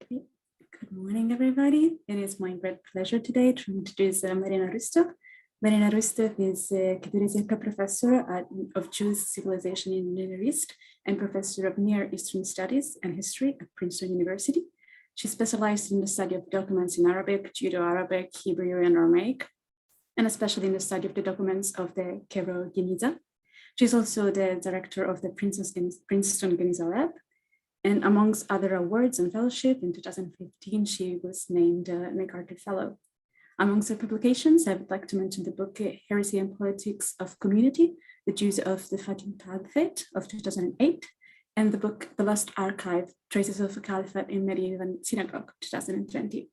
Okay. Good morning, everybody. It is my great pleasure today to introduce Marina Rustow. Marina Rustow is a Geniza professor of Jewish civilization in the Near East and professor of Near Eastern Studies and History at Princeton University. She specialized in the study of documents in Arabic, Judeo-Arabic, Hebrew, and Aramaic, and especially in the study of the documents of the Cairo Geniza. She's also the director of the Princeton Geniza Lab. And amongst other awards and fellowship, in 2015, she was named a MacArthur Fellow. Amongst her publications, I would like to mention the book Heresy and Politics of Community, The Jews of the Fatimid Caliphate of 2008, and the book The Lost Archive, Traces of a Caliphate in Medieval Synagogue, 2020.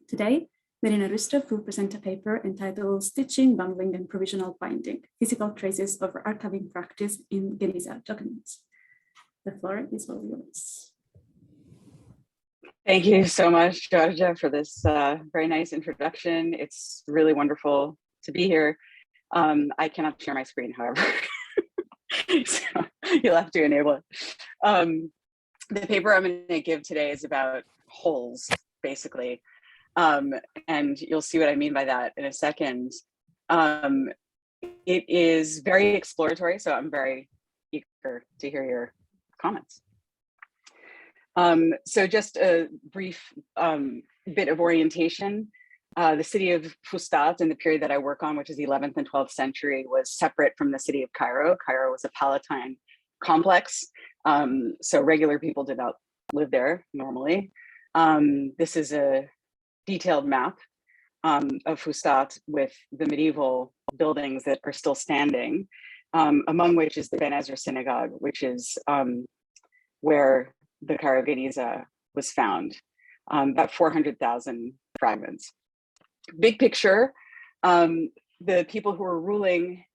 Today, Marina Rustow will present a paper entitled Stitching, Bundling, and Provisional Binding, Physical Traces of Archiving Practice in Geniza Documents. The floor is all yours. Thank you so much, Georgia, for this very nice introduction. It's really wonderful to be here. I cannot share my screen, however, so you'll have to enable it. The paper I'm going to give today is about holes, basically, and you'll see what I mean by that in a second. It is very exploratory, so I'm very eager to hear your comments. So just a brief bit of orientation. The city of Fustat in the period that I work on, which is the 11th and 12th century, was separate from the city of Cairo. Cairo was a Palatine complex, so regular people did not live there normally. This is a detailed map of Fustat with the medieval buildings that are still standing, among which is the Ben Ezra Synagogue, which is where the Cairo Geniza was found, about 400,000 fragments. Big picture, the people who were ruling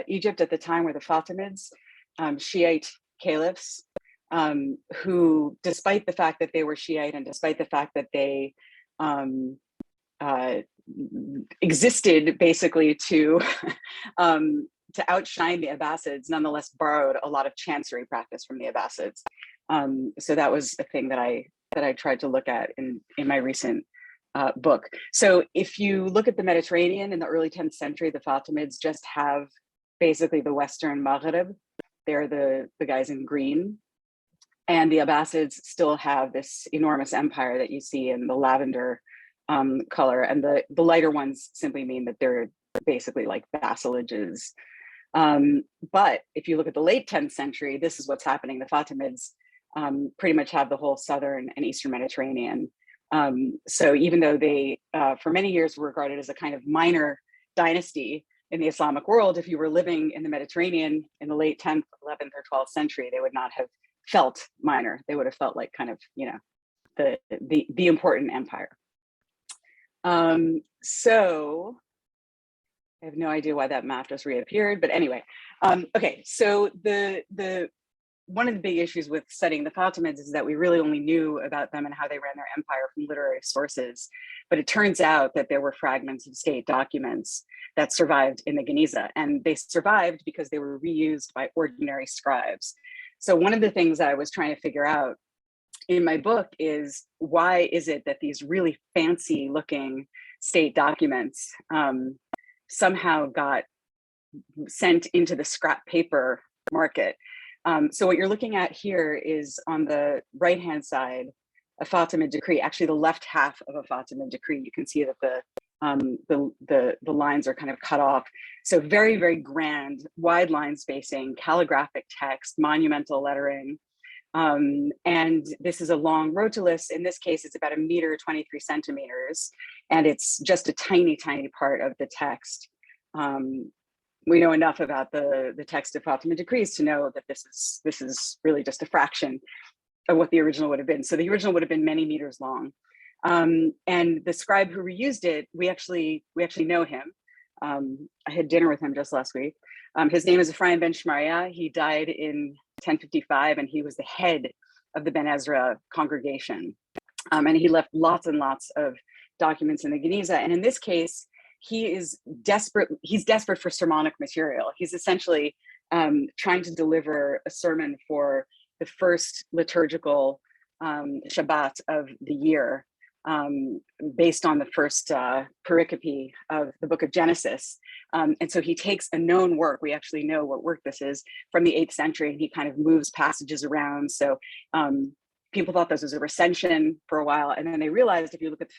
Egypt at the time were the Fatimids, Shiite caliphs, who, despite the fact that they were Shiite and despite the fact that they existed basically to outshine the Abbasids, nonetheless borrowed a lot of Chancery practice from the Abbasids. So that was a thing that I tried to look at in my recent book. So if you look at the Mediterranean in the early 10th century, the Fatimids just have basically the Western Maghreb. They're the guys in green. And the Abbasids still have this enormous empire that you see in the lavender color. And the lighter ones simply mean that they're basically like vassalages. But if you look at the late 10th century, this is what's happening. The Fatimids pretty much have the whole southern and eastern Mediterranean. So even though they, for many years, were regarded as a kind of minor dynasty in the Islamic world, if you were living in the Mediterranean in the late 10th, 11th, or 12th century, they would not have felt minor. They would have felt like kind of, you know, the important empire. So I have no idea why that map just reappeared, but anyway, okay. So one of the big issues with studying the Fatimids is that we really only knew about them and how they ran their empire from literary sources. But it turns out that there were fragments of state documents that survived in the Geniza, and they survived because they were reused by ordinary scribes. So one of the things that I was trying to figure out in my book is, why is it that these really fancy looking state documents somehow got sent into the scrap paper market? So what you're looking at here is, on the right-hand side, a Fatimid decree, actually the left half of a Fatimid decree. You can see that the lines are kind of cut off. So very, very grand, wide line spacing, calligraphic text, monumental lettering. And this is a long rotulus. In this case, it's about 1 meter, 23 centimeters, and it's just a tiny, tiny part of the text. We know enough about the text of Fatimid decrees to know that this is really just a fraction of what the original would have been. So the original would have been many meters long. And the scribe who reused it, we actually know him. I had dinner with him just last week. His name is Ephraim ben Shmariah. He died in 1055, and he was the head of the Ben Ezra congregation. And he left lots and lots of documents in the Geniza. And in this case, he's desperate for sermonic material. He's essentially trying to deliver a sermon for the first liturgical Shabbat of the year, based on the first pericope of the book of Genesis. And so he takes a known work, we actually know what work this is, from the 8th century, and he kind of moves passages around. So people thought this was a recension for a while, and then they realized if you look at the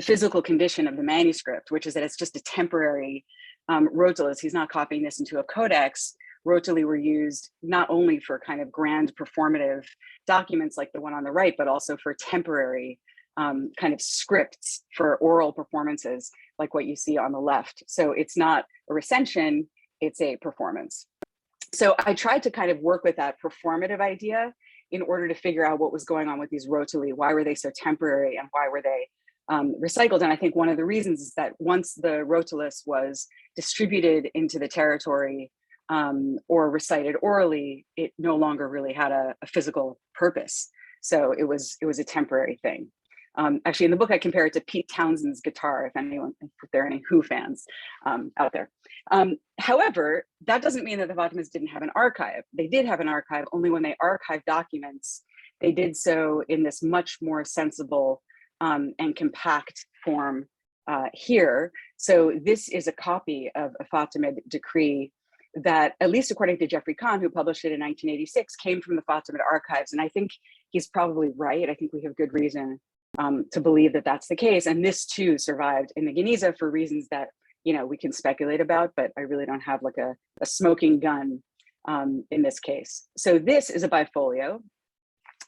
physical condition of the manuscript, which is that it's just a temporary rotulas. He's not copying this into a codex. Rotuli were used not only for kind of grand performative documents like the one on the right, but also for temporary kind of scripts for oral performances like what you see on the left. So it's not a recension, it's a performance. So I tried to kind of work with that performative idea in order to figure out what was going on with these rotuli. Why were they so temporary and why were they recycled? And I think one of the reasons is that once the rotulus was distributed into the territory or recited orally, it no longer really had a physical purpose. So it was a temporary thing. Actually, in the book, I compare it to Pete Townshend's guitar, if there are any Who fans out there. However, that doesn't mean that the Fatimids didn't have an archive. They did have an archive, only when they archived documents, they did so in this much more sensible and compact form here. So this is a copy of a Fatimid decree that, at least according to Jeffrey Kahn, who published it in 1986, came from the Fatimid archives. And I think he's probably right. I think we have good reason to believe that that's the case. And this too survived in the Geniza for reasons that, we can speculate about, but I really don't have like a smoking gun in this case. So this is a bifolio.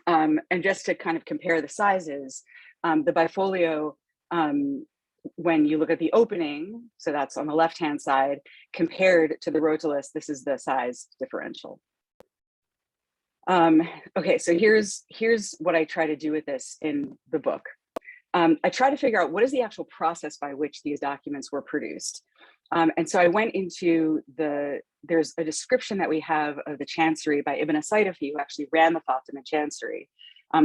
And just to kind of compare the sizes, the bifolio, when you look at the opening, so that's on the left-hand side, compared to the rotulus, this is the size differential. Okay, so here's what I try to do with this in the book. I try to figure out what is the actual process by which these documents were produced. And so I went into there's a description that we have of the Chancery by Ibn Asaydafi, who actually ran the Fatimid Chancery.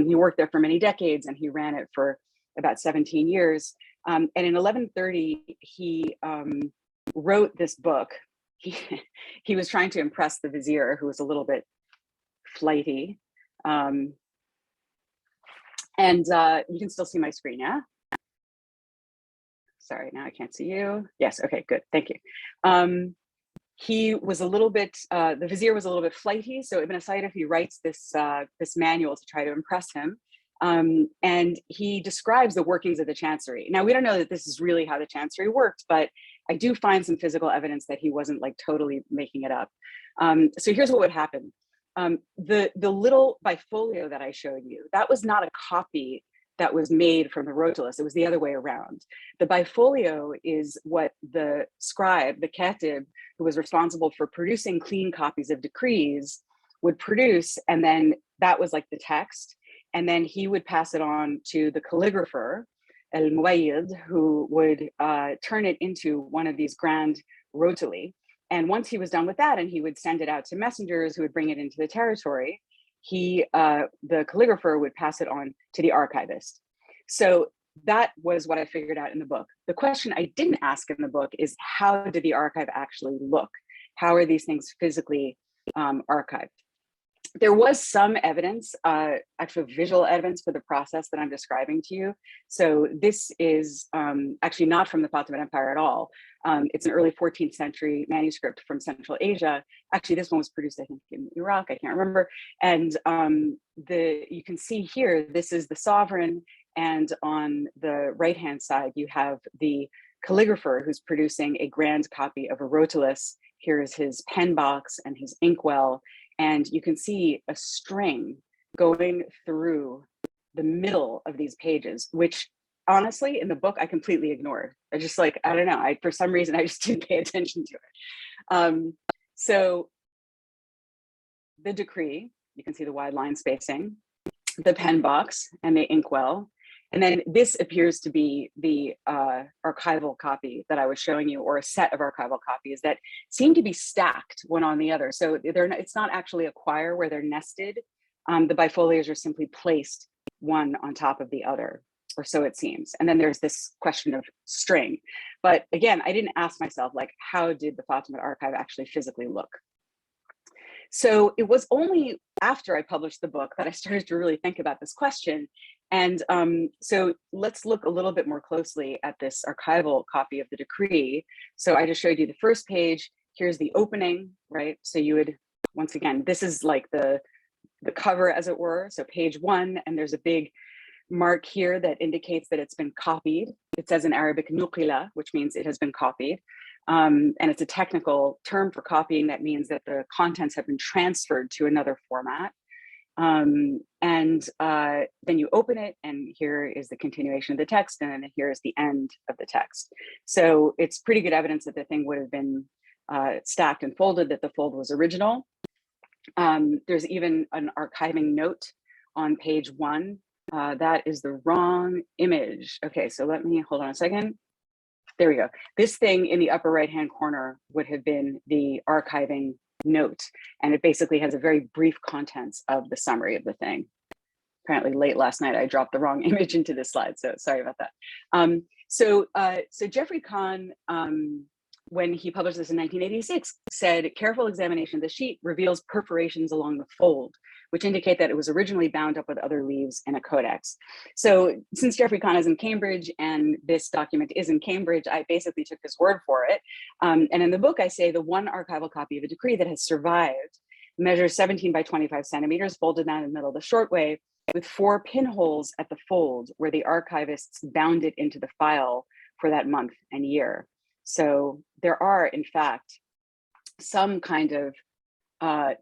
He worked there for many decades and he ran it for about 17 years. And in 1130, he wrote this book. He was trying to impress the vizier, who was a little bit flighty. And you can still see my screen, yeah? Sorry, now I can't see you. Yes, okay, good, thank you. He was a little bit, the vizier was a little bit flighty, so Ibn Asaydafi writes this manual to try to impress him. And he describes the workings of the Chancery. Now, we don't know that this is really how the Chancery worked, but I do find some physical evidence that he wasn't like totally making it up. So here's what would happen. The little bifolio that I showed you, that was not a copy that was made from the rotulus. It was the other way around. The bifolio is what the scribe, the katib, who was responsible for producing clean copies of decrees, would produce, and then that was like the text. And then he would pass it on to the calligrapher, El Muayyid, who would turn it into one of these grand rotuli. And once he was done with that, and he would send it out to messengers who would bring it into the territory, the calligrapher would pass it on to the archivist. So that was what I figured out in the book. The question I didn't ask in the book is, how did the archive actually look? How are these things physically archived? There was some evidence, actually visual evidence for the process that I'm describing to you. So this is actually not from the Fatimid Empire at all. It's an early 14th century manuscript from Central Asia. Actually, this one was produced, I think, in Iraq, I can't remember. And you can see here, this is the sovereign, and on the right-hand side, you have the calligrapher who's producing a grand copy of a rotulus. Here is his pen box and his inkwell. And you can see a string going through the middle of these pages, which honestly, in the book, I completely ignored. I just like, I don't know, for some reason, I just didn't pay attention to it. So the decree, you can see the wide line spacing, the pen box and the inkwell. And then this appears to be the archival copy that I was showing you, or a set of archival copies that seem to be stacked one on the other. So it's not actually a quire where they're nested. The bifolios are simply placed one on top of the other, or so it seems. And then there's this question of string. But again, I didn't ask myself, like, how did the Fatimid archive actually physically look? So it was only after I published the book that I started to really think about this question. And so let's look a little bit more closely at this archival copy of the decree. So I just showed you the first page. Here's the opening, right? So you would, once again, this is like the cover, as it were. So page 1, and there's a big mark here that indicates that it's been copied. It says in Arabic, nuqila, which means it has been copied. And it's a technical term for copying. That means that the contents have been transferred to another format. Then you open it, and here is the continuation of the text, and then here is the end of the text. So it's pretty good evidence that the thing would have been stacked and folded, that the fold was original. There's even an archiving note on page 1. That is the wrong image. Okay, so let me, hold on a second. There we go. This thing in the upper right-hand corner would have been the archiving note, and it basically has a very brief contents of the summary of the thing. Apparently late last night, I dropped the wrong image into this slide, so sorry about that. So Jeffrey Kahn, when he published this in 1986, said, careful examination of the sheet reveals perforations along the fold, which indicate that it was originally bound up with other leaves in a codex. So since Jeffrey Kahn is in Cambridge and this document is in Cambridge, I basically took his word for it. And in the book, I say the one archival copy of a decree that has survived measures 17 by 25 centimeters, folded down in the middle of the short way, with 4 pinholes at the fold where the archivists bound it into the file for that month and year. So there are, in fact, some kind of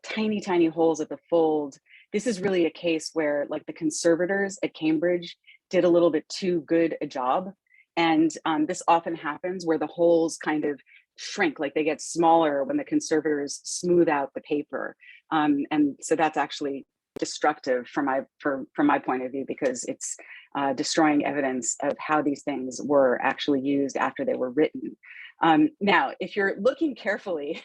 tiny, tiny holes at the fold. This is really a case where, like, the conservators at Cambridge did a little bit too good a job. And this often happens where the holes kind of shrink, like they get smaller when the conservators smooth out the paper. And so that's actually destructive from my point of view, because it's destroying evidence of how these things were actually used after they were written. Now, if you're looking carefully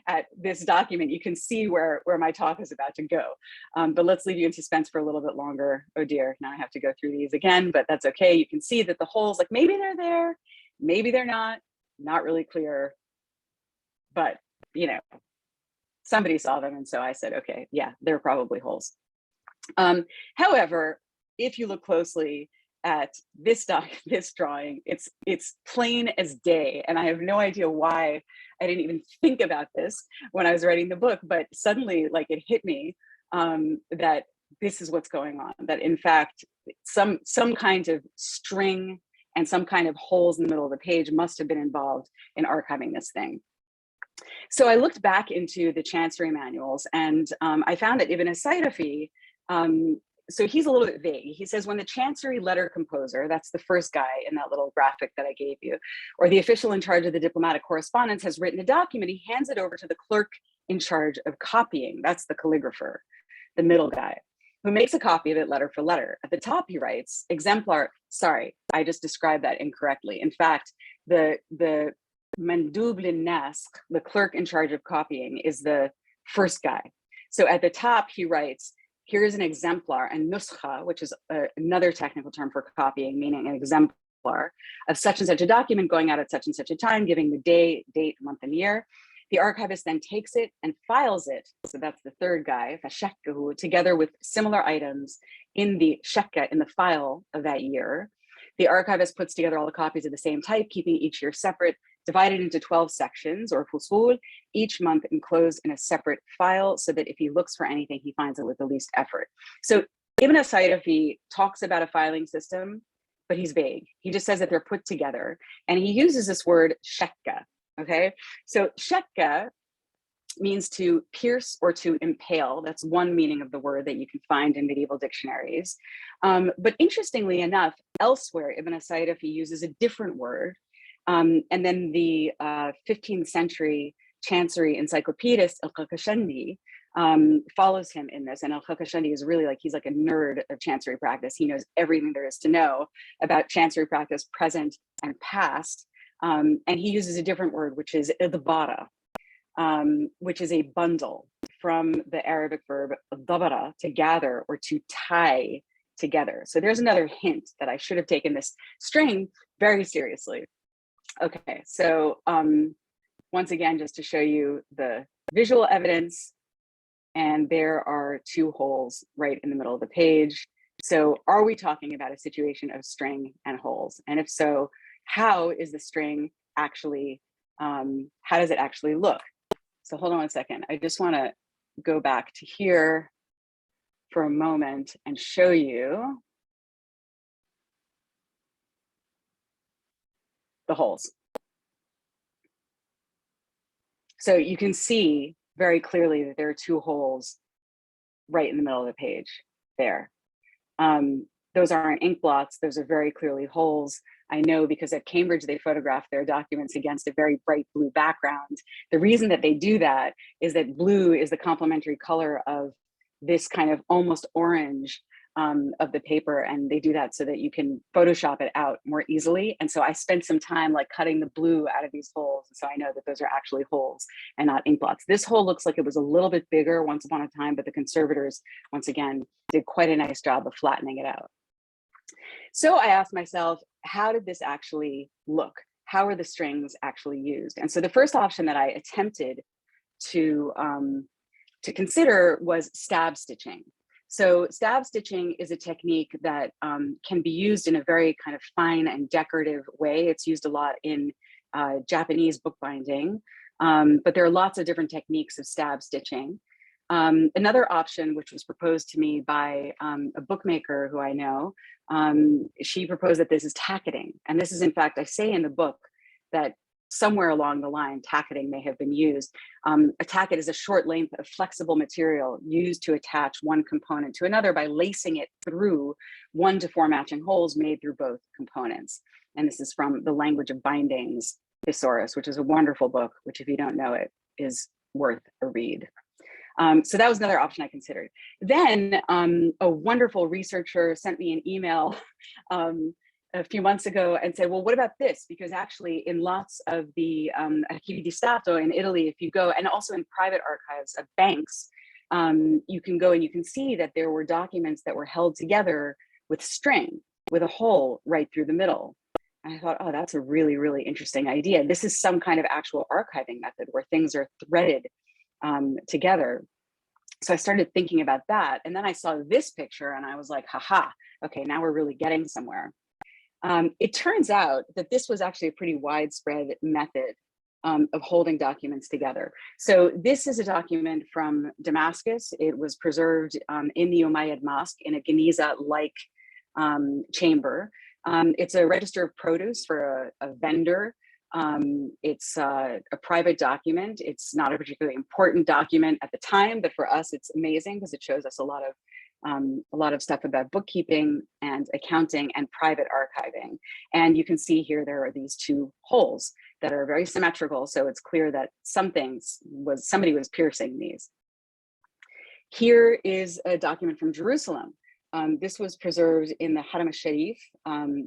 at this document, you can see where my talk is about to go. But let's leave you in suspense for a little bit longer. Oh dear, now I have to go through these again, but that's okay. You can see that the holes, like, maybe they're there, maybe they're not really clear, but you know, somebody saw them, and so I said, okay, yeah, they're probably holes. However, if you look closely at this drawing, it's plain as day, and I have no idea why I didn't even think about this when I was writing the book, but suddenly, like, it hit me that this is what's going on, that in fact some kind of string and some kind of holes in the middle of the page must have been involved in archiving this thing. So I looked back into the Chancery manuals, and I found that Ibn Sayrafi, so he's a little bit vague. He says, when the Chancery letter composer, that's the first guy in that little graphic that I gave you, or the official in charge of the diplomatic correspondence has written a document, he hands it over to the clerk in charge of copying. That's the calligrapher, the middle guy, who makes a copy of it letter for letter. At the top, he writes, exemplar, sorry, I just described that incorrectly. In fact, the mandub lin-nasq, the clerk in charge of copying, is the first guy. So at the top, he writes, here's an exemplar, and nuskha, which is another technical term for copying, meaning an exemplar of such and such a document going out at such and such a time, giving the day, date, month, and year. The archivist then takes it and files it. So that's the third guy, fashakkahu, together with similar items in the shakka, in the file of that year. The archivist puts together all the copies of the same type, keeping each year separate, divided into 12 sections or fusul, each month enclosed in a separate file, so that if he looks for anything, he finds it with the least effort. So Ibn Sayrafi talks about a filing system, but he's vague. He just says that they're put together, and he uses this word shakka, okay? So shakka means to pierce or to impale. That's one meaning of the word that you can find in medieval dictionaries. But interestingly enough, elsewhere, Ibn Sayrafi uses a different word. And then the 15th century Chancery encyclopedist Al-Khakashandi follows him in this. And Al-Khakashandi is really, like, he's like a nerd of Chancery practice. He knows everything there is to know about Chancery practice, present and past. And he uses a different word, which is idbara, which is a bundle from the Arabic verb dabara, to gather or to tie together. So there's another hint that I should have taken this string very seriously. Okay, so once again, just to show you the visual evidence, and there are two holes right in the middle of the page. So are we talking about a situation of string and holes? And if so, how is the string actually, how does it actually look? So hold on one second. I just want to go back to here for a moment and show you the holes. So you can see very clearly that there are two holes right in the middle of the page there. Those aren't ink blots, those are very clearly holes. I know because at Cambridge, they photographed their documents against a very bright blue background. The reason that they do that is that blue is the complementary color of this kind of almost orange of the paper, and they do that so that you can Photoshop it out more easily. And so I spent some time like cutting the blue out of these holes, so I know that those are actually holes and not ink blots. This hole looks like it was a little bit bigger once upon a time, but the conservators, once again, did quite a nice job of flattening it out. So I asked myself, how did this actually look? How are the strings actually used? And so the first option that I attempted to consider was stab stitching. So stab stitching is a technique that can be used in a very kind of fine and decorative way. It's used a lot in Japanese bookbinding, but there are lots of different techniques of stab stitching. Another option, which was proposed to me by a bookmaker who I know, she proposed that this is tacketing. And this is, in fact, I say in the book that somewhere along the line, tacketing may have been used. A tacket is a short length of flexible material used to attach one component to another by lacing it through 1 to 4 matching holes made through both components. And this is from The Language of Bindings, Thesaurus, which is a wonderful book, which if you don't know it, is worth a read. So that was another option I considered. Then a wonderful researcher sent me an email a few months ago and said, well, what about this? Because actually in lots of the Archivi di Stato in Italy, if you go, and also in private archives of banks, you can go and you can see that there were documents that were held together with string, with a hole right through the middle. And I thought, oh, that's a really, really interesting idea. This is some kind of actual archiving method where things are threaded together. So I started thinking about that. And then I saw this picture and I was like, haha, okay, now we're really getting somewhere. It turns out that this was actually a pretty widespread method of holding documents together. So this is a document from Damascus. It was preserved in the Umayyad Mosque in a Geniza-like chamber. It's a register of produce for a vendor. It's a private document. It's not a particularly important document at the time, but for us, it's amazing because it shows us a lot of stuff about bookkeeping and accounting and private archiving. And you can see here, there are these two holes that are very symmetrical. So it's clear that somebody was piercing these. Here is a document from Jerusalem. This was preserved in the Haram al-Sharif.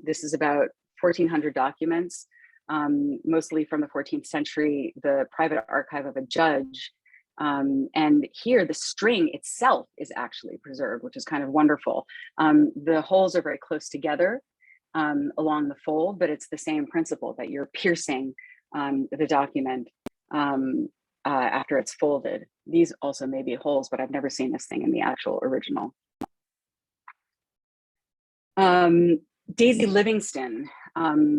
This is about 1,400 documents. Mostly from the 14th century, the private archive of a judge. And here the string itself is actually preserved, which is kind of wonderful. The holes are very close together along the fold, but it's the same principle that you're piercing the document after it's folded. These also may be holes, but I've never seen this thing in the actual original. Daisy Livingston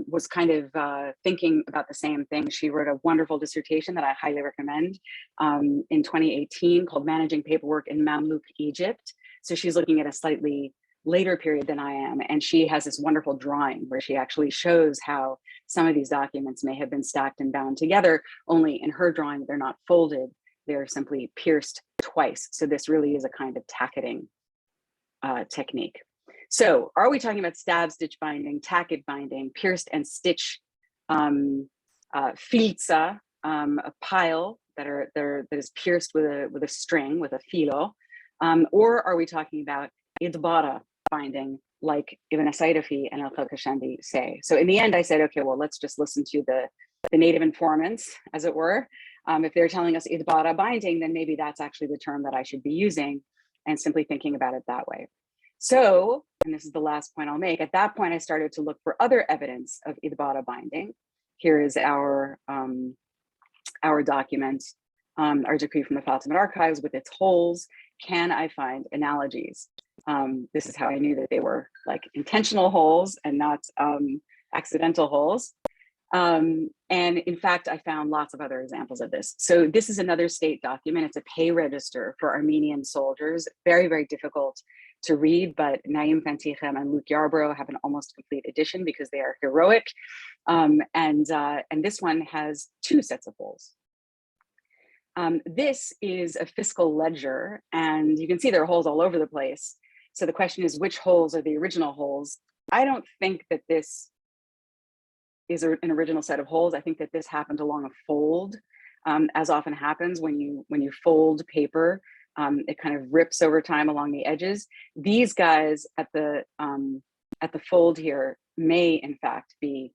was kind of thinking about the same thing. She wrote a wonderful dissertation that I highly recommend in 2018 called Managing Paperwork in Mamluk Egypt. So she's looking at a slightly later period than I am. And she has this wonderful drawing where she actually shows how some of these documents may have been stacked and bound together, only in her drawing, they're not folded, they're simply pierced twice. So this really is a kind of tacketing technique. So are we talking about stab stitch binding, tacket binding, pierced and stitch filza, a pile that is pierced with a string, with a filo, or are we talking about idbara binding, like Ibn Asayrafi and Al-Khalkhashandi say? So in the end, I said, okay, well, let's just listen to the native informants, as it were. If they're telling us idbara binding, then maybe that's actually the term that I should be using, and simply thinking about it that way. So, and this is the last point I'll make, at that point, I started to look for other evidence of idbara binding. Here is our document our decree from the Fatimid archives with its holes, can I find analogies? This is how I knew that they were like intentional holes and not accidental holes. And in fact, I found lots of other examples of this. So this is another state document. It's a pay register for Armenian soldiers. Very, very difficult to read, but Naim Fantichem and Luke Yarborough have an almost complete edition because they are heroic. And this one has 2 sets of holes. This is a fiscal ledger, and you can see there are holes all over the place. So the question is, which holes are the original holes? I don't think that this is an original set of holes. I think that this happened along a fold, as often happens when you fold paper. It kind of rips over time along the edges. These guys at the fold here may in fact be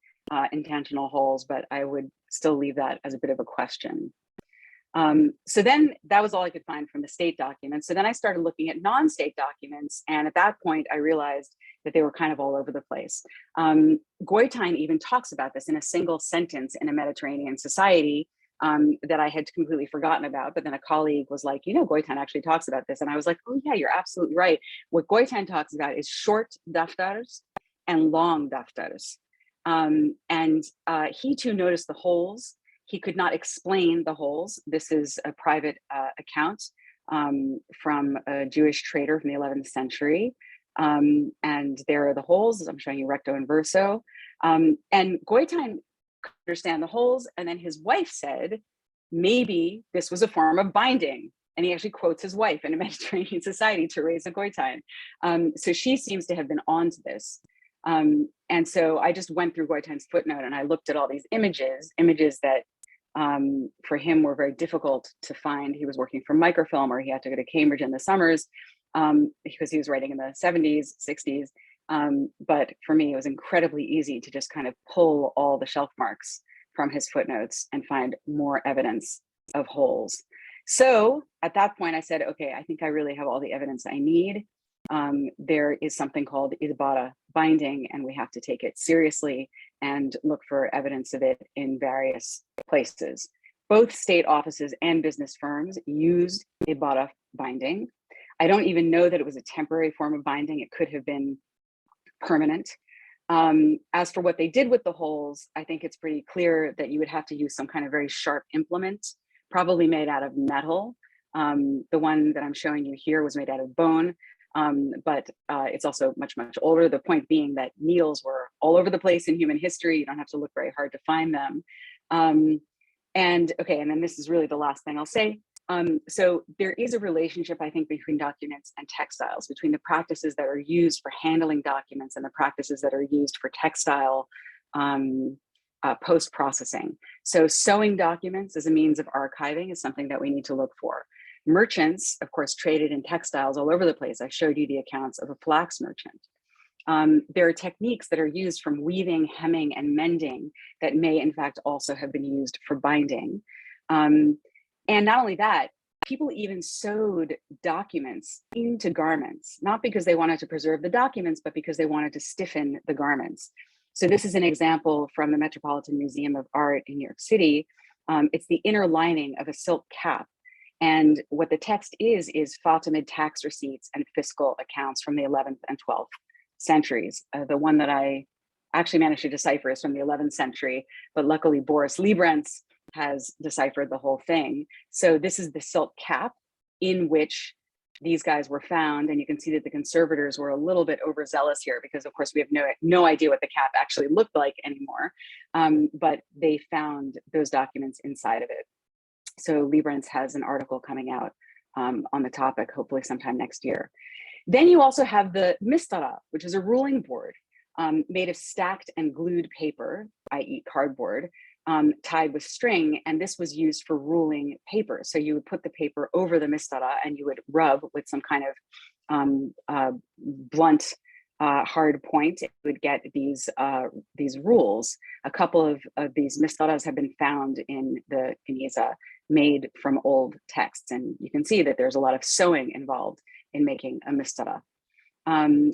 intentional holes, but I would still leave that as a bit of a question. So then that was all I could find from the state documents. So then I started looking at non-state documents. And at that point, I realized that they were kind of all over the place. Goitein even talks about this in a single sentence in a Mediterranean society that I had completely forgotten about. But then a colleague was like, you know, Goitein actually talks about this. And I was like, oh yeah, you're absolutely right. What Goitein talks about is short daftars and long daftars. He too noticed the holes. He could not explain the holes. This is a private account from a Jewish trader from the 11th century. And there are the holes, as I'm showing you recto and verso. And Goitein could understand the holes. And then his wife said, maybe this was a form of binding. And he actually quotes his wife in a Mediterranean society, Teresa Goitein. So she seems to have been onto this. And so I just went through Goitein's footnote and I looked at all these images that for him were very difficult to find. He was working for microfilm, or he had to go to Cambridge in the summers because he was writing in the 70s, 60s. But for me, it was incredibly easy to just kind of pull all the shelf marks from his footnotes and find more evidence of holes. So at that point I said, okay, I think I really have all the evidence I need. There is something called idbara, binding, and we have to take it seriously and look for evidence of it in various places. Both state offices and business firms used idbara binding. I don't even know that it was a temporary form of binding. It could have been permanent. As for what they did with the holes, I think it's pretty clear that you would have to use some kind of very sharp implement, probably made out of metal. The one that I'm showing you here was made out of bone. But it's also much, much older. The point being that needles were all over the place in human history. You don't have to look very hard to find them. And then this is really the last thing I'll say. So there is a relationship, I think, between documents and textiles, between the practices that are used for handling documents and the practices that are used for textile post-processing. So sewing documents as a means of archiving is something that we need to look for. Merchants, of course, traded in textiles all over the place. I showed you the accounts of a flax merchant. There are techniques that are used from weaving, hemming, and mending that may, in fact, also have been used for binding. And not only that, people even sewed documents into garments, not because they wanted to preserve the documents, but because they wanted to stiffen the garments. So this is an example from the Metropolitan Museum of Art in New York City. It's the inner lining of a silk cap. And what the text is Fatimid tax receipts and fiscal accounts from the 11th and 12th centuries. The one that I actually managed to decipher is from the 11th century, but luckily Boris Librentz has deciphered the whole thing. So this is the silk cap in which these guys were found. And you can see that the conservators were a little bit overzealous here because of course we have no idea what the cap actually looked like anymore. But they found those documents inside of it. So Librentz has an article coming out on the topic, hopefully sometime next year. Then you also have the mistara, which is a ruling board made of stacked and glued paper, i.e. cardboard, tied with string. And this was used for ruling paper. So you would put the paper over the mistara and you would rub with some kind of blunt hard point. It would get these rules. A couple of these mistaras have been found in the Geniza, made from old texts. And you can see that there's a lot of sewing involved in making a mistara.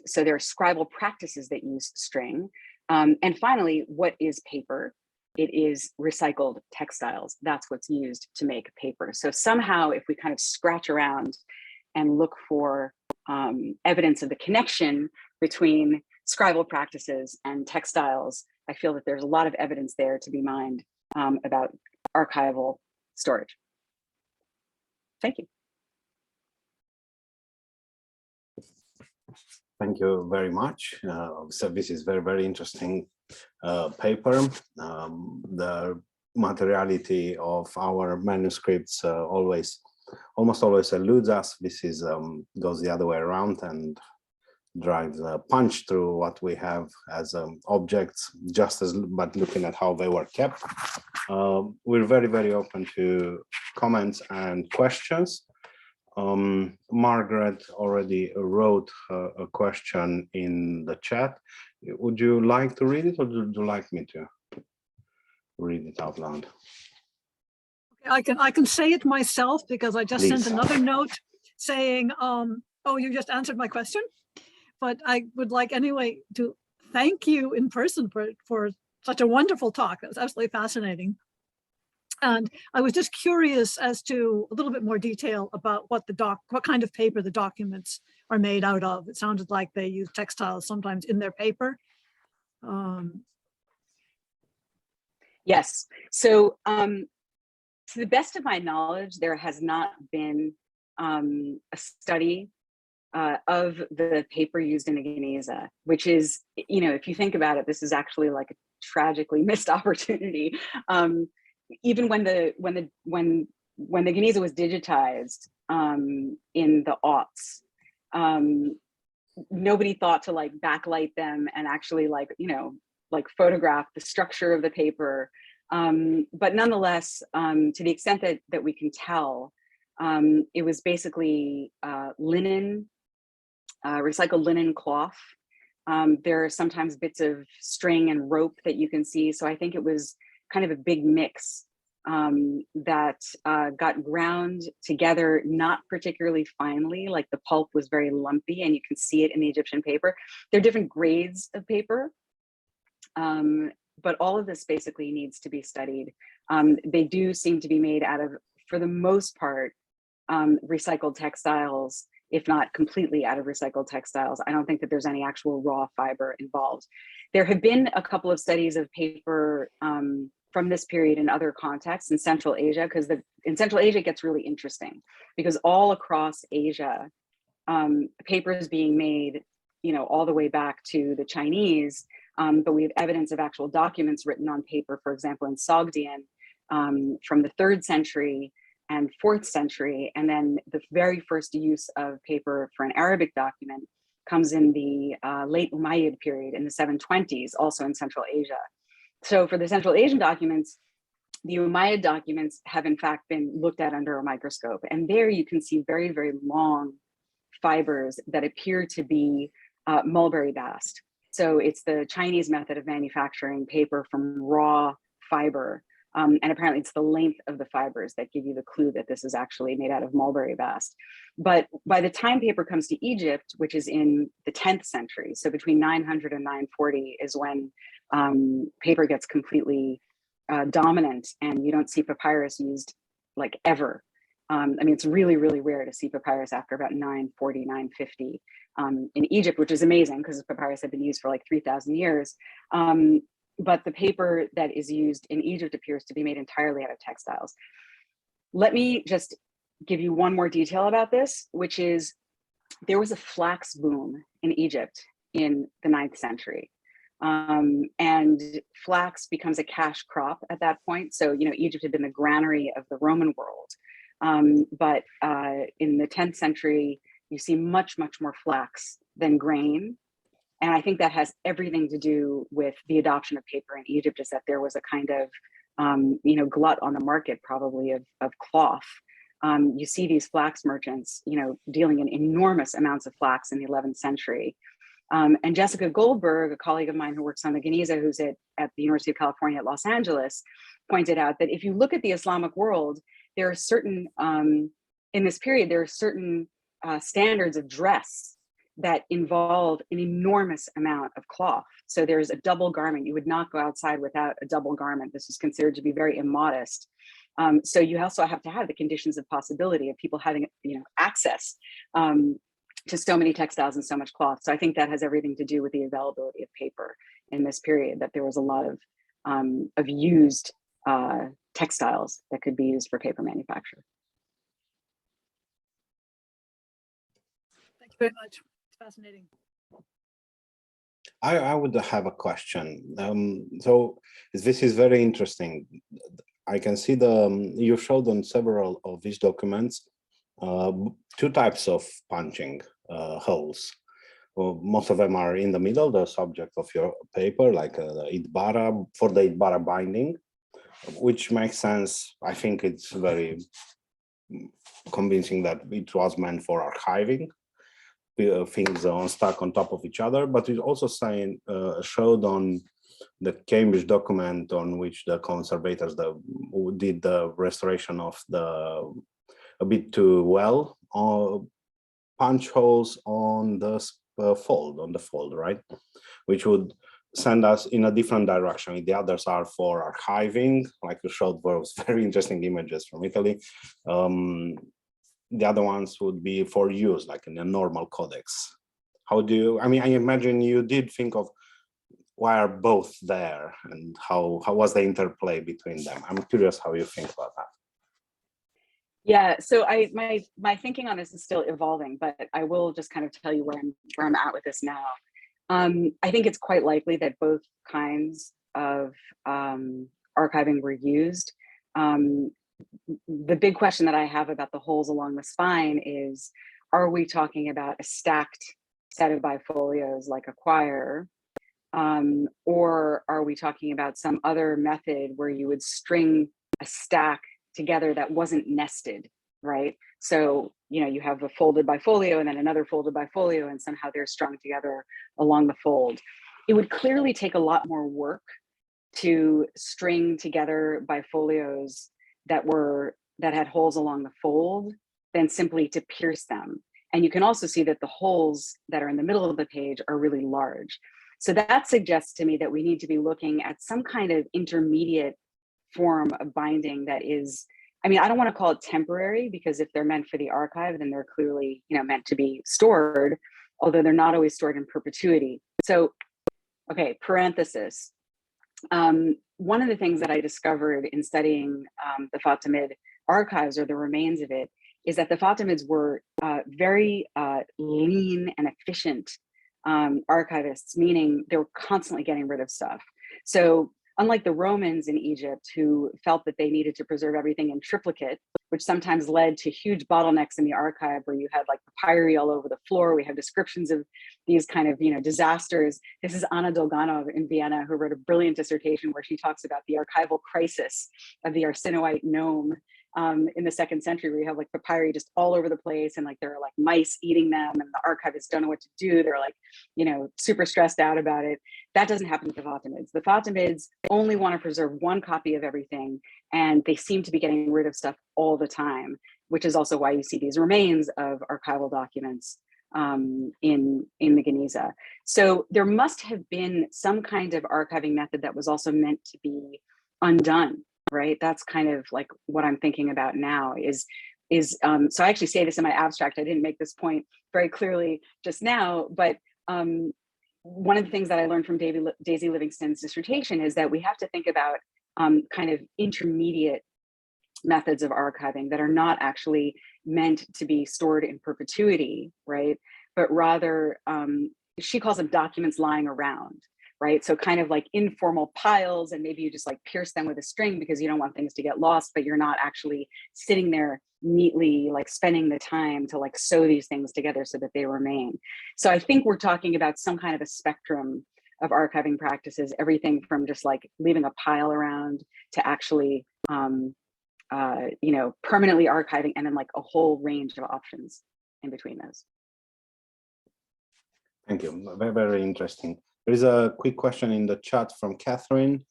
So there are scribal practices that use string. And finally, what is paper? it is recycled textiles. That's what's used to make paper. So somehow, if we kind of scratch around and look for evidence of the connection between scribal practices and textiles, I feel that there's a lot of evidence there to be mined about archival storage. Thank you. Thank you very much. So this is very, very interesting paper. The materiality of our manuscripts almost always eludes us. This is goes the other way around and drives a punch through what we have as objects, but looking at how they were kept. We're very, very open to comments and questions. Margaret already wrote a question in the chat. Would you like to read it, or would you like me to read it out loud? I can say it myself, because I just Please. sent another note saying, oh, you just answered my question. But I would like anyway to thank you in person for such a wonderful talk. That was absolutely fascinating. And I was just curious as to a little bit more detail about what kind of paper the documents are made out of. It sounded like they use textiles sometimes in their paper. Yes. So to the best of my knowledge, there has not been a study of the paper used in the Geniza, which is, you know, if you think about it, this is actually like a tragically missed opportunity. Even when the Geniza was digitized in the aughts, nobody thought to like backlight them and actually like, you know, like photograph the structure of the paper. But nonetheless, to the extent that we can tell, it was basically linen, recycled linen cloth. There are sometimes bits of string and rope that you can see. So I think it was kind of a big mix that got ground together, not particularly finely, like the pulp was very lumpy, and you can see it in the Egyptian paper. There are different grades of paper, but all of this basically needs to be studied. They do seem to be made out of, for the most part, recycled textiles, if not completely out of recycled textiles. I don't think that there's any actual raw fiber involved. There have been a couple of studies of paper from this period in other contexts in Central Asia, because in Central Asia it gets really interesting, because all across Asia, paper is being made, you know, all the way back to the Chinese, but we have evidence of actual documents written on paper, for example, in Sogdian from the 3rd century and 4th century. And then the very first use of paper for an Arabic document comes in the late Umayyad period in the 720s, also in Central Asia. So for the Central Asian documents, the Umayyad documents have in fact been looked at under a microscope. And there you can see very, very long fibers that appear to be mulberry bast. So it's the Chinese method of manufacturing paper from raw fiber. And apparently it's the length of the fibers that give you the clue that this is actually made out of mulberry bast. But by the time paper comes to Egypt, which is in the 10th century, so between 900 and 940 is when paper gets completely dominant, and you don't see papyrus used like ever. I mean, it's really, really rare to see papyrus after about 940, 950 in Egypt, which is amazing because papyrus had been used for like 3,000 years. But the paper that is used in Egypt appears to be made entirely out of textiles. Let me just give you one more detail about this, which is there was a flax boom in Egypt in the 9th century. And flax becomes a cash crop at that point. So, you know, Egypt had been the granary of the Roman world. But in the 10th century, you see much, much more flax than grain. And I think that has everything to do with the adoption of paper in Egypt, is that there was a kind of, you know, glut on the market probably of cloth. You see these flax merchants, you know, dealing in enormous amounts of flax in the 11th century. And Jessica Goldberg, a colleague of mine who works on the Geniza, who's at the University of California at Los Angeles, pointed out that if you look at the Islamic world, there are certain, in this period, there are certain standards of dress that involve an enormous amount of cloth. So there's a double garment. You would not go outside without a double garment. This is considered to be very immodest. So you also have to have the conditions of possibility of people having, access to so many textiles and so much cloth. So I think that has everything to do with the availability of paper in this period, that there was a lot of used textiles that could be used for paper manufacture. Thank you very much. It's fascinating. I would have a question. So this is very interesting. I can see you showed on several of these documents two types of punching holes. Well, most of them are in the middle, the subject of your paper, like the Itbara, for the Itbara binding, which makes sense. I think it's very convincing that it was meant for archiving things stuck on top of each other, but it also showed on the Cambridge document on which the conservators did the restoration of a bit too well punch holes on the fold, right? Which would send us in a different direction. The others are for archiving, like you showed those very interesting images from Italy. The other ones would be for use, like in a normal codex. How do you, I imagine you did think of why are both there and how was the interplay between them? I'm curious how you think about that. Yeah, so my thinking on this is still evolving, but I will just kind of tell you where I'm at with this now. I think it's quite likely that both kinds of archiving were used. The big question that I have about the holes along the spine is, are we talking about a stacked set of bifolios like a quire, or are we talking about some other method where you would string a stack together that wasn't nested, right? So, you have a folded bifolio and then another folded bifolio, and somehow they're strung together along the fold. It would clearly take a lot more work to string together bifolios that had holes along the fold than simply to pierce them. And you can also see that the holes that are in the middle of the page are really large. So that suggests to me that we need to be looking at some kind of intermediate form of binding that is, I don't want to call it temporary, because if they're meant for the archive, then they're clearly, meant to be stored, although they're not always stored in perpetuity. So, okay, parenthesis. One of the things that I discovered in studying the Fatimid archives, or the remains of it, is that the Fatimids were very lean and efficient archivists, meaning they were constantly getting rid of stuff. So unlike the Romans in Egypt, who felt that they needed to preserve everything in triplicate, which sometimes led to huge bottlenecks in the archive where you had like papyri all over the floor. We have descriptions of these kind of, disasters. This is Anna Dolganov in Vienna, who wrote a brilliant dissertation where she talks about the archival crisis of the Arsinoite nome in the 2nd century, where you have like papyri just all over the place, and like there are like mice eating them, and the archivists don't know what to do. They're like, super stressed out about it. That doesn't happen with the Fatimids. The Fatimids only want to preserve one copy of everything, and they seem to be getting rid of stuff all the time, which is also why you see these remains of archival documents in the Geniza. So there must have been some kind of archiving method that was also meant to be undone, right? That's kind of like what I'm thinking about now is so I actually say this in my abstract. I didn't make this point very clearly just now, but one of the things that I learned from Daisy Livingston's dissertation is that we have to think about kind of intermediate methods of archiving that are not actually meant to be stored in perpetuity, right? But rather, she calls them documents lying around, right? So kind of like informal piles, and maybe you just like pierce them with a string because you don't want things to get lost, but you're not actually sitting there neatly, like spending the time to like sew these things together so that they remain. So I think we're talking about some kind of a spectrum of archiving practices, everything from just like leaving a pile around to actually, permanently archiving, and then like a whole range of options in between those. Thank you. Very, very interesting. There is a quick question in the chat from Catherine.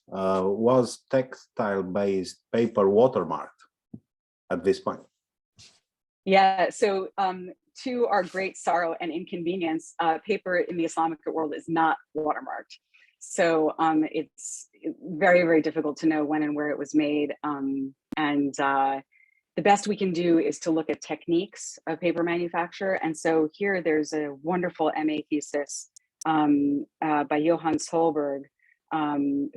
Was textile-based paper watermarked at this point? Yeah, so to our great sorrow and inconvenience, paper in the Islamicate world is not watermarked. So it's very, very difficult to know when and where it was made. The best we can do is to look at techniques of paper manufacture. And so here there's a wonderful MA thesis by Johann Solberg,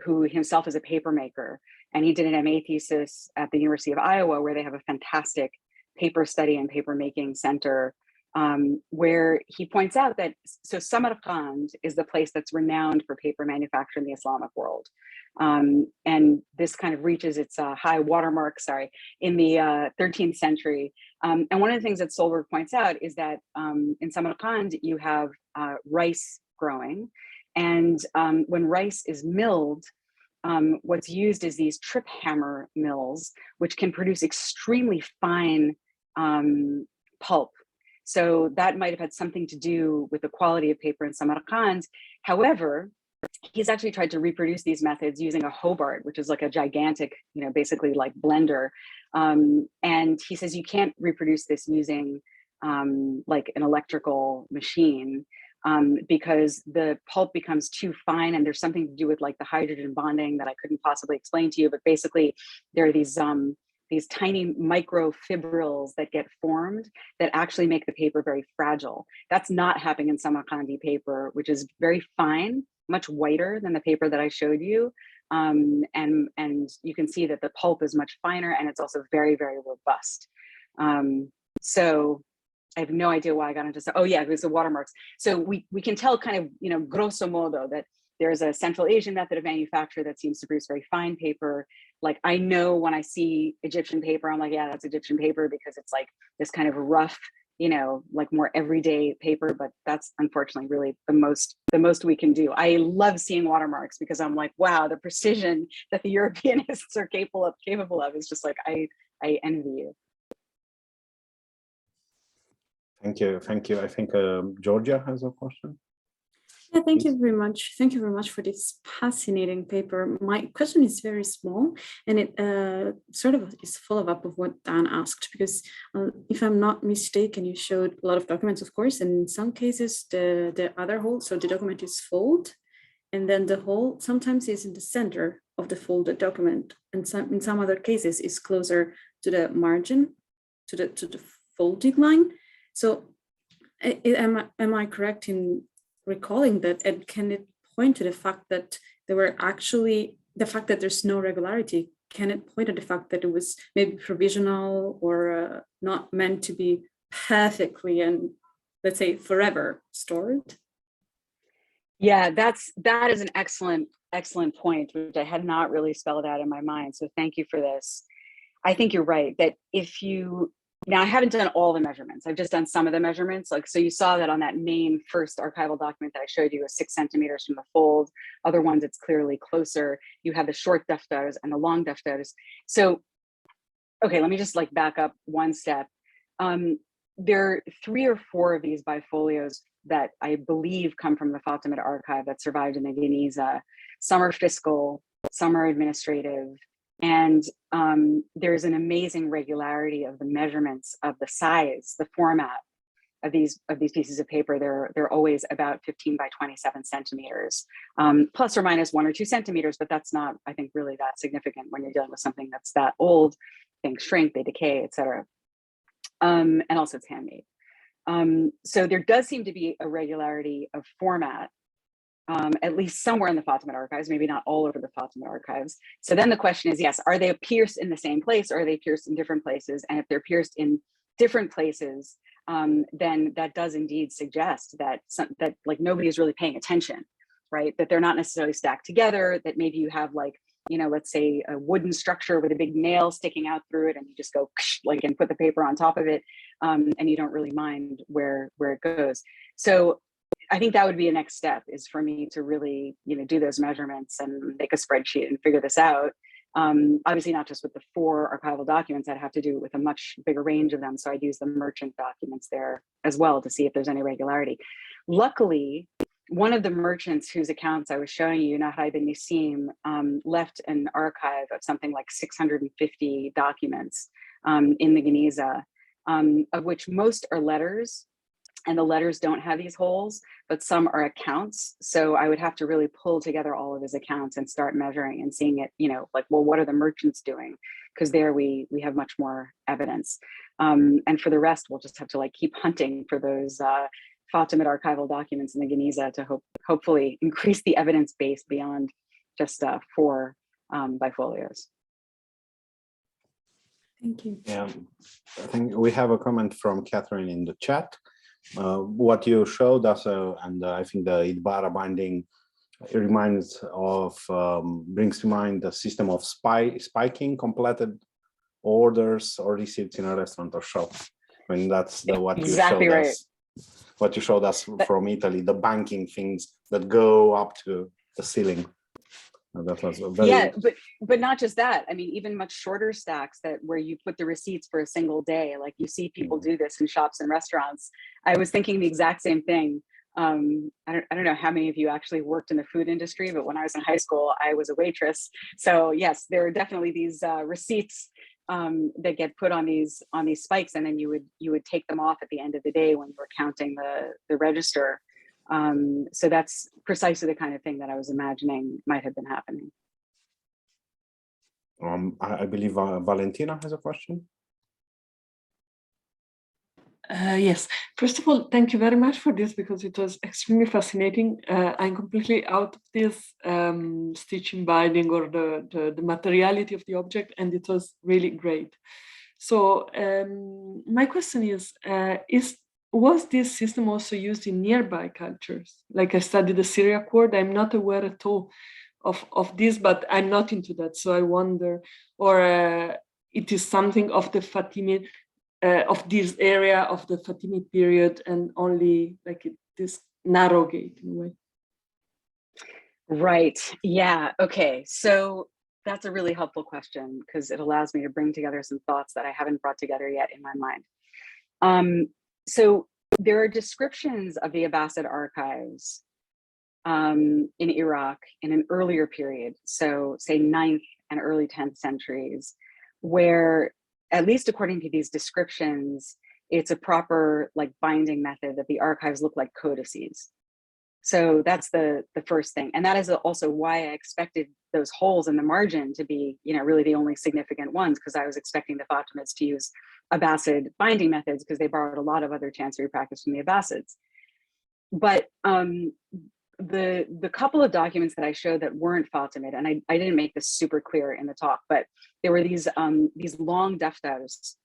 who himself is a paper maker. And he did an MA thesis at the University of Iowa, where they have a fantastic paper study and paper making center, where he points out that, so Samarkand is the place that's renowned for paper manufacture in the Islamic world. And this kind of reaches its high watermark, in the 13th century. And one of the things that Solberg points out is that in Samarkand, you have rice growing. And when rice is milled, what's used is these trip hammer mills, which can produce extremely fine pulp. So that might have had something to do with the quality of paper in Samarkand. However, he's actually tried to reproduce these methods using a Hobart, which is like a gigantic, basically like blender. And he says you can't reproduce this using like an electrical machine, because the pulp becomes too fine, and there's something to do with like the hydrogen bonding that I couldn't possibly explain to you. But basically, there are these tiny microfibrils that get formed that actually make the paper very fragile. That's not happening in Samarkandi paper, which is very fine, much whiter than the paper that I showed you. And you can see that the pulp is much finer, and it's also very, very robust. So I have no idea why I got into, oh yeah, it was the watermarks. So we can tell kind of, grosso modo, that there's a Central Asian method of manufacture that seems to produce very fine paper. Like I know when I see Egyptian paper, I'm like, yeah, that's Egyptian paper, because it's like this kind of rough, like more everyday paper, but that's unfortunately really the most we can do. I love seeing watermarks because I'm like, wow, the precision that the Europeanists are capable of is just like, I envy you. Thank you. I think Georgia has a question. Yeah, thank you very much. Thank you very much for this fascinating paper. My question is very small, and it sort of is follow-up of what Dan asked, because if I'm not mistaken, you showed a lot of documents, of course, and in some cases, the other hole, so the document is folded, and then the hole sometimes is in the center of the folded document, and in some other cases is closer to the margin, to the folded line. So am I correct in recalling that, and can it point to the fact that there were actually, the fact that there's no regularity, can it point to the fact that it was maybe provisional or not meant to be perfectly and, let's say, forever stored? Yeah, that is an excellent point, which I had not really spelled out in my mind. So thank you for this. I think you're right that if you, now I haven't done all the measurements. I've just done some of the measurements. Like, so you saw that on that main first archival document that I showed you was 6 centimeters from the fold. Other ones, it's clearly closer. You have the short defters and the long defters. So, okay, let me just like back up one step. There are 3 or 4 of these bifolios that I believe come from the Fatimid archive that survived in the Geniza. Some are fiscal, some are administrative. And there's an amazing regularity of the measurements of the size, the format of these pieces of paper. They're always about 15 by 27 centimeters, plus or minus 1 or 2 centimeters, but that's not, I think, really that significant when you're dealing with something that's that old. Things shrink, they decay, etc. And also it's handmade. So there does seem to be a regularity of format, at least somewhere in the Fatimid archives, maybe not all over the Fatimid archives. So then the question is, yes, are they pierced in the same place, or are they pierced in different places? And if they're pierced in different places, then that does indeed suggest that that like nobody is really paying attention, right? That they're not necessarily stacked together, that maybe you have like, you know, let's say a wooden structure with a big nail sticking out through it, and you just go like and put the paper on top of it, and you don't really mind where it goes. So I think that would be a next step, is for me to really, you know, do those measurements and make a spreadsheet and figure this out. Obviously not just with the 4 archival documents, I'd have to do it with a much bigger range of them. So I'd use the merchant documents there as well to see if there's any regularity. Luckily, one of the merchants whose accounts I was showing you, Nahai bin Nisim, left an archive of something like 650 documents in the Geniza. of which most are letters, and the letters don't have these holes, but some are accounts. So I would have to really pull together all of his accounts and start measuring and seeing it, like, well, what are the merchants doing? Because there we have much more evidence. And for the rest, we'll just have to keep hunting for those Fatimid archival documents in the Geniza to hopefully increase the evidence base beyond just 4 bifolios. Thank you. Yeah, I think we have a comment from Catherine in the chat. What you showed us, and I think the Idbara binding, it reminds of, brings to mind the system of spiking completed orders or receipts in a restaurant or shop. I mean, that's what Exactly you showed right. us. What you showed us from Italy, the banking things that go up to the ceiling. That was a very... Yeah, but not just that. I mean, even much shorter stacks where you put the receipts for a single day. Like, you see people do this in shops and restaurants. I was thinking the exact same thing. I don't know how many of you actually worked in the food industry, but when I was in high school, I was a waitress. So yes, there are definitely these receipts that get put on these spikes, and then you would take them off at the end of the day when you were counting the register. So that's precisely the kind of thing that I was imagining might have been happening. I believe Valentina has a question. Yes, first of all, thank you very much for this, because it was extremely fascinating. I'm completely out of this stitching binding or the materiality of the object, and it was really great. So my question is was this system also used in nearby cultures? Like, I studied the Syria cord, I'm not aware at all of this, but I'm not into that, so I wonder, or it is something of the Fatimid, of this area of the Fatimid period, and only this narrow gate in a way. Right, yeah, okay. So that's a really helpful question, because it allows me to bring together some thoughts that I haven't brought together yet in my mind. So there are descriptions of the Abbasid archives in Iraq in an earlier period, so say 9th and early 10th centuries, where, at least according to these descriptions, it's a proper binding method that the archives look like codices. So that's the first thing. And that is also why I expected those holes in the margin to be, really the only significant ones, because I was expecting the Fatimids to use Abbasid binding methods, because they borrowed a lot of other chancery practice from the Abbasids. But the couple of documents that I showed that weren't Fatimid, and I didn't make this super clear in the talk, but there were these long defters,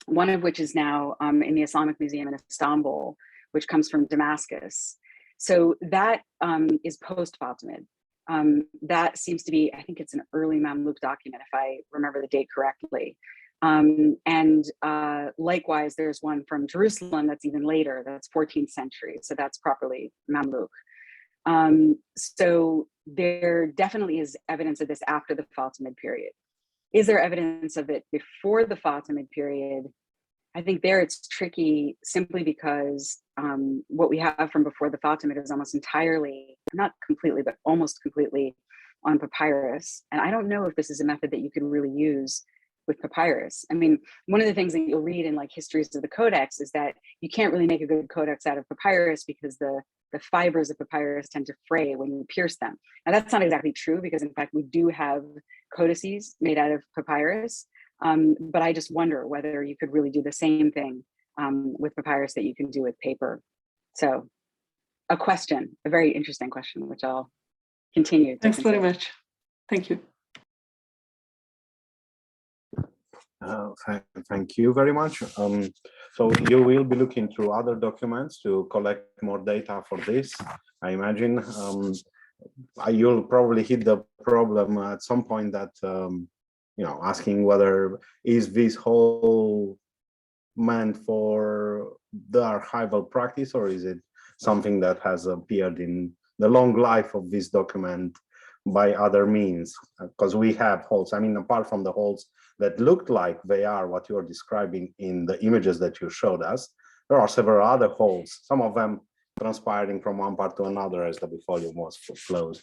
one of which is now in the Islamic Museum in Istanbul, which comes from Damascus. So that is post-Fatimid. That seems to be, I think it's an early Mamluk document, if I remember the date correctly. And likewise, there's one from Jerusalem that's even later, that's 14th century. So that's properly Mamluk. So there definitely is evidence of this after the Fatimid period. Is there evidence of it before the Fatimid period? I think there it's tricky, simply because what we have from before the Fatimid is almost entirely, not completely, but almost completely on papyrus. And I don't know if this is a method that you can really use with papyrus. I mean, one of the things that you'll read in histories of the codex is that you can't really make a good codex out of papyrus, because the fibers of papyrus tend to fray when you pierce them. Now, that's not exactly true, because in fact, we do have codices made out of papyrus. But I just wonder whether you could really do the same thing with papyrus that you can do with paper. So a very interesting question, which I'll continue to Thanks consider. very much. Thank you. Thank you very much. So you will be looking through other documents to collect more data for this, I imagine. You'll probably hit the problem at some point that asking whether is this whole meant for the archival practice, or is it something that has appeared in the long life of this document by other means? Because we have holes. I mean, apart from the holes that looked like they are what you're describing in the images that you showed us, there are several other holes, some of them transpiring from one part to another as the volume was closed.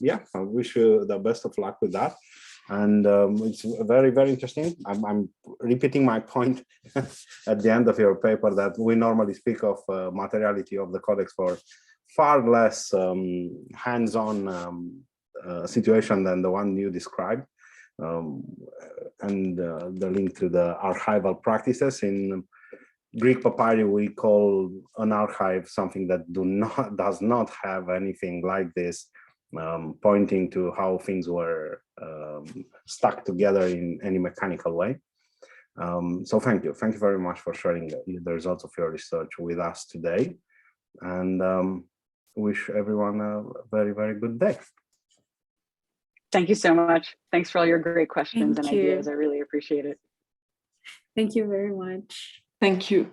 Yeah, I wish you the best of luck with that. And it's very, very interesting. I'm repeating my point at the end of your paper that we normally speak of materiality of the codex for far less hands-on situation than the one you described. And the link to the archival practices. In Greek papyri, we call an archive something that does not have anything like this, pointing to how things were stuck together in any mechanical way. So thank you very much for sharing the results of your research with us today, and wish everyone a very, very good day. Thank you so much. Thanks for all your great questions and Thank you. ideas. I really appreciate it. Thank you very much. Thank you.